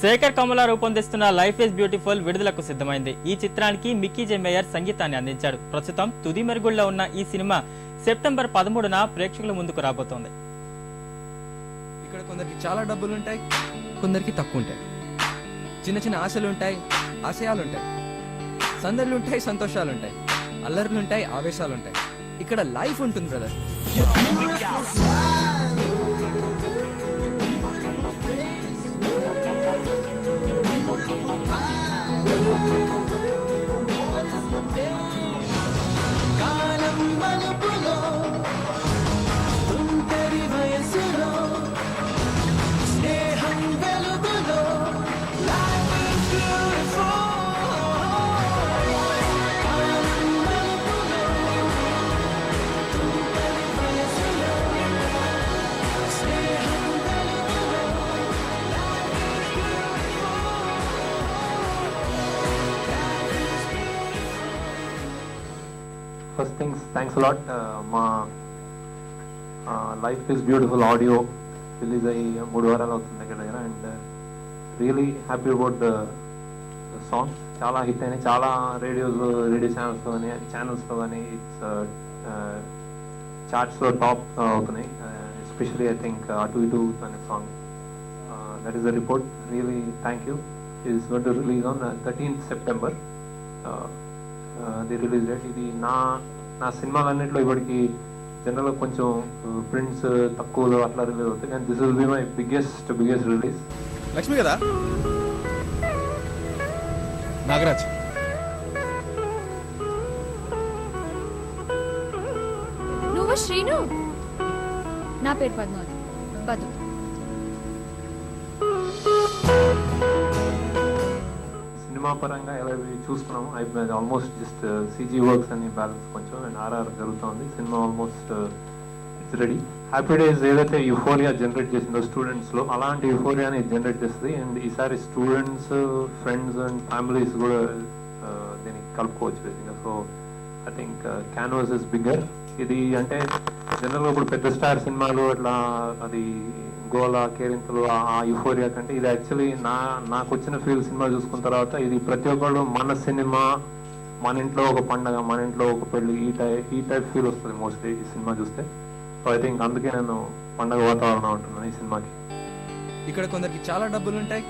శేఖర్ కమల రూపొందిస్తున్న life is beautiful విడుదలకు సిద్ధమైంది. ఈ చిత్రానికి మిక్కీ జె మేయర్ సంగీతాన్ని అందించాడు. ప్రస్తుతం తుది మెరుగుల్లో ఉన్న ఈ సినిమా సెప్టెంబర్ 13న ప్రేక్షకుల ముందుకు రాబోతోంది. ఇక్కడ కొందరికి చాలా డబ్బులు ఉంటాయి, కొందరికి తక్కువ ఉంటాయి. చిన్న చిన్న ఆశలు ఉంటాయి, ఆశయాలు ఉంటాయి, సందర్లు ఉంటాయి, సంతోషాలు ఉంటాయి, అల్లర్లు ఉంటాయి, ఆవేశాలు ఉంటాయి. ఇక్కడ లైఫ్ ఉంటుంది brother. First things, thanks a lot. మా life is beautiful audio release అయ్యి 3 వారాలు అవుతుంది దగ్గర and really happy about the song. చాలా హిట్ అయినాయి, చాలా రేడియో ఛానల్స్లో కానీ ఇట్స్ చార్ట్స్లో టాప్ అవుతున్నాయి. ఎస్పెషలీ ఐ థింక్ అటు ఇటు అనే song, that is the report. Really thank you. It is going to release on 13th September. The release date. ఇది నా సినిమాలన్నింటిలో ఇప్పటికి జనరల్గా కొంచెం ప్రింట్స్ తక్కువలో అట్లా రిలీజ్ అవుతాయి, కానీ this will be my biggest release. Lakshmi కదా, నాగరాజ్. నువ్వు శ్రీను? నా పేరు పద్మావతి. పద్మ. సినిమా పరంగా ఎలా చూసుకున్నాము, అయిపోయింది ఆల్మోస్ట్. జస్ట్ CG వర్క్స్ అని బ్యాలెన్స్ కొంచెం అండ్ RR జరుగుతుంది. Cinema almost it's ready. Happy days ఏదైతే యూఫోరియా జనరేట్ చేసిందో స్టూడెంట్స్లో, అలాంటి యూఫోరియాని జనరేట్ చేస్తుంది. అండ్ ఈసారి స్టూడెంట్స్, ఫ్రెండ్స్ అండ్ ఫ్యామిలీస్ కూడా దీనికి కలుపుకోవచ్చు బేసిక్గా. So I think canvas is bigger. ఇది అంటే జనరల్గా ఇప్పుడు పెద్ద స్టార్ సినిమాలు అట్లా అది గోలా కేరింతలు ఆ యూఫోరియా కంటే ఇది యాక్చువల్లీ నాకు వచ్చిన ఫీల్ సినిమా చూసుకున్న తర్వాత ఇది ప్రతి ఒక్కళ్ళు మన సినిమా, మన ఇంట్లో ఒక పండగ, మన ఇంట్లో ఒక పెళ్లి, ఈ టైప్ ఫీల్ వస్తుంది మోస్ట్లీ ఈ సినిమా చూస్తే. సో ఐ థింక్ అందుకే నేను పండగ వాతావరణం అంటున్నాను ఈ సినిమాకి. ఇక్కడ కొందరికి చాలా డబ్బులు ఉంటాయి,